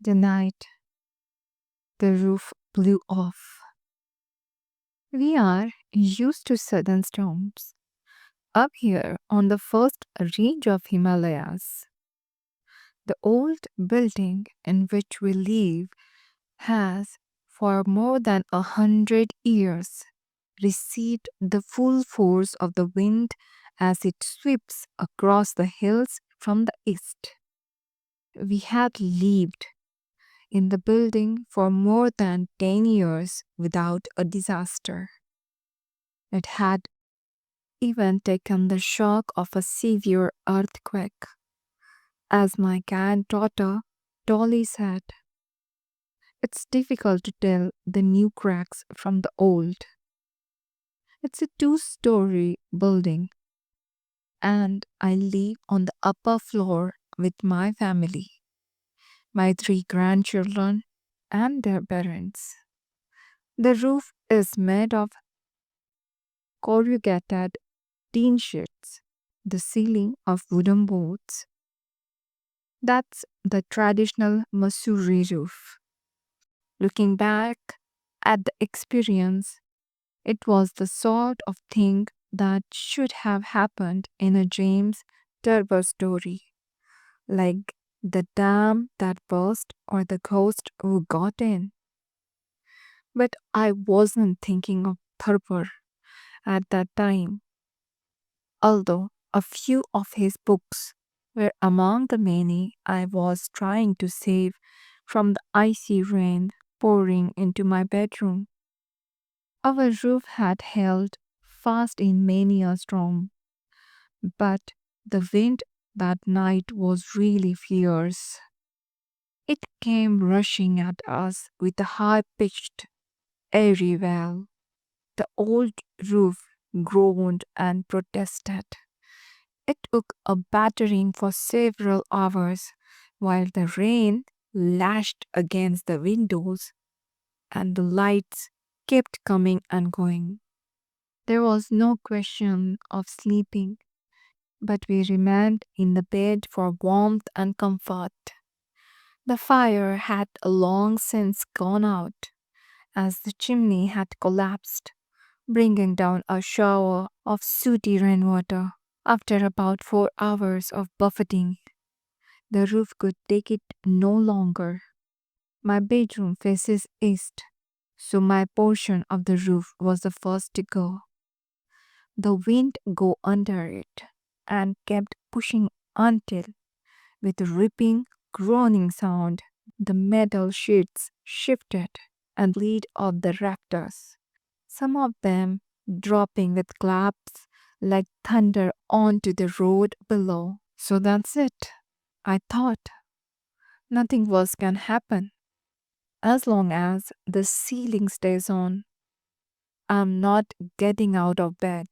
The night the roof blew off. We are used to sudden storms. Up here on the first range of Himalayas, the old building in which we live has, for more than 100 years, received the full force of the wind as it sweeps across the hills from the east. We had lived in the building for more than 10 years without a disaster. It had even taken the shock of a severe earthquake. As my granddaughter Dolly said, it's difficult to tell the new cracks from the old. It's a two-story building, and I live on the upper floor with my family, my three grandchildren, and their parents. The roof is made of corrugated tin sheets, the ceiling of wooden boards. That's the traditional Masuri roof. Looking back at the experience, it was the sort of thing that should have happened in a James Turber story, like the dam that burst or the ghost who got in. But I wasn't thinking of Thurber at that time, although a few of his books were among the many I was trying to save from the icy rain pouring into my bedroom. Our roof had held fast in many a storm, but the wind that night was really fierce. It came rushing at us with a high pitched, airy wail. The old roof groaned and protested. It took a battering for several hours while the rain lashed against the windows and the lights kept coming and going. There was no question of sleeping, but we remained in the bed for warmth and comfort. The fire had long since gone out, as the chimney had collapsed, bringing down a shower of sooty rainwater. After about 4 hours of buffeting, the roof could take it no longer. My bedroom faces east, so my portion of the roof was the first to go. The wind go under it and kept pushing until, with a ripping, groaning sound, the metal sheets shifted and slid off the rafters, some of them dropping with claps like thunder onto the road below. So that's it, I thought. Nothing worse can happen. As long as the ceiling stays on, I'm not getting out of bed.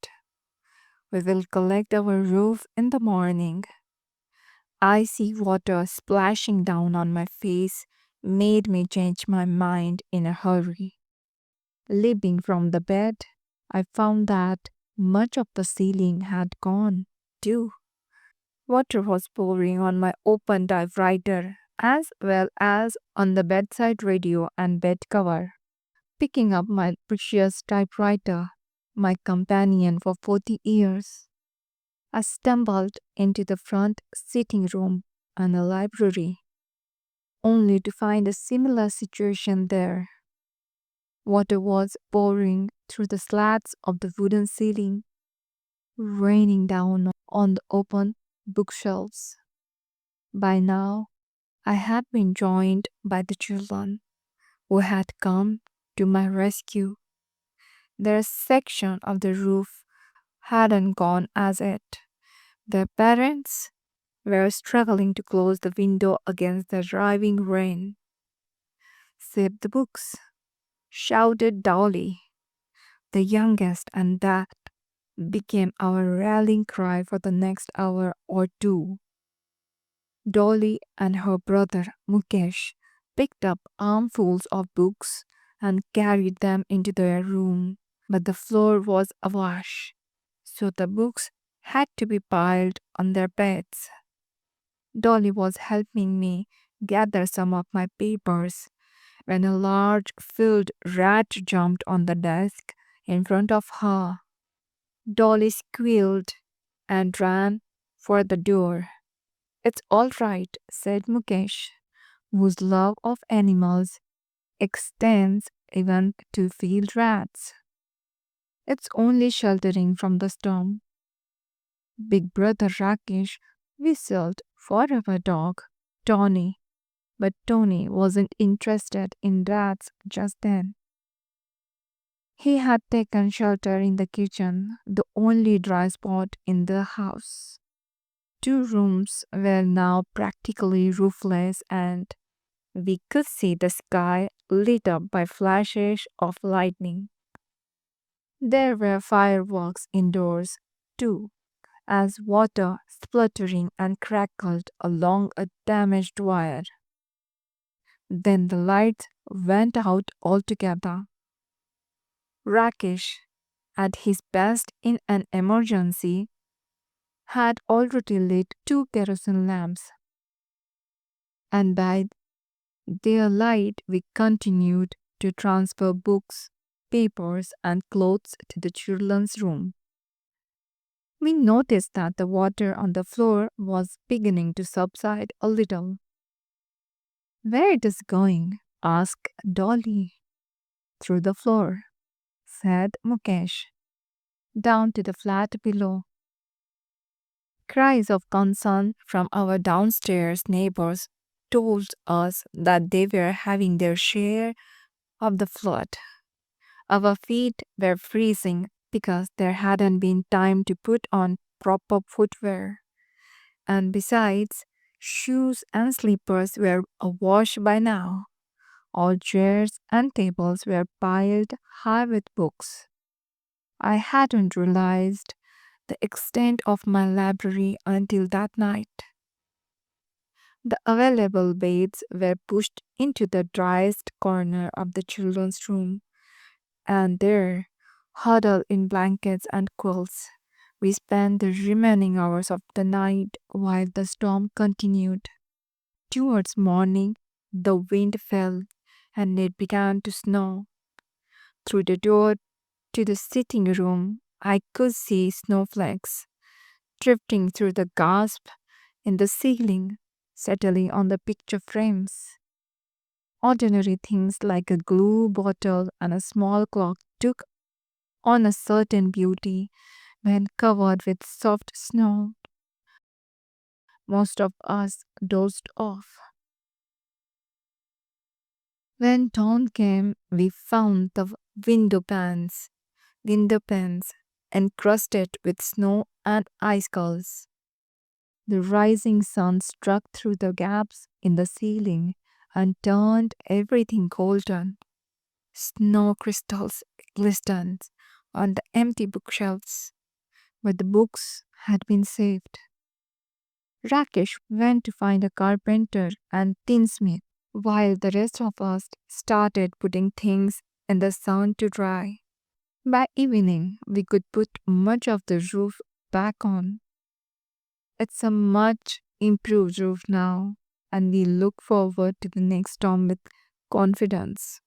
We will collect our roof in the morning. Icy water splashing down on my face made me change my mind in a hurry. Leaping from the bed, I found that much of the ceiling had gone, too. Water was pouring on my open typewriter as well as on the bedside radio and bed cover. Picking up my precious typewriter, my companion for 40 years, I stumbled into the front sitting room and the library, only to find a similar situation there. Water was pouring through the slats of the wooden ceiling, raining down on the open bookshelves. By now, I had been joined by the children who had come to my rescue. Their section of the roof hadn't gone as yet. Their parents were struggling to close the window against the driving rain. Save the books, shouted Dolly, the youngest, and that became our rallying cry for the next hour or two. Dolly and her brother Mukesh picked up armfuls of books and carried them into their room, but the floor was awash, so the books had to be piled on their beds. Dolly was helping me gather some of my papers when a large filled rat jumped on the desk in front of her. Dolly squealed and ran for the door. It's all right, said Mukesh, whose love of animals extends even to field rats. It's only sheltering from the storm. Big brother Rakesh whistled for our dog, Tony, but Tony wasn't interested in rats just then. He had taken shelter in the kitchen, the only dry spot in the house. Two rooms were now practically roofless, and we could see the sky lit up by flashes of lightning. There were fireworks indoors, too, as water spluttering and crackled along a damaged wire. Then the lights went out altogether. Rakesh, at his best in an emergency, had already lit two kerosene lamps, and by their light we continued to transfer books, papers, and clothes to the children's room. We noticed that the water on the floor was beginning to subside a little. Where it is going? Asked Dolly. Through the floor, said Mukesh, down to the flat below. Cries of concern from our downstairs neighbors told us that they were having their share of the flood. Our feet were freezing because there hadn't been time to put on proper footwear. And besides, shoes and slippers were awash by now. All chairs and tables were piled high with books. I hadn't realized the extent of my library until that night. The available beds were pushed into the driest corner of the children's room, and there, huddled in blankets and quilts, we spent the remaining hours of the night while the storm continued. Towards morning, the wind fell and it began to snow. Through the door to the sitting room, I could see snowflakes drifting through the gasp in the ceiling, settling on the picture frames. Ordinary things like a glue bottle and a small clock took on a certain beauty when covered with soft snow. Most of us dozed off. When dawn came, we found the window panes encrusted with snow and icicles. The rising sun struck through the gaps in the ceiling and turned everything golden. Snow crystals glistened on the empty bookshelves, but the books had been saved. Rakesh went to find a carpenter and tinsmith, while the rest of us started putting things in the sun to dry. By evening, we could put much of the roof back on. It's a much improved roof now, and we look forward to the next storm with confidence.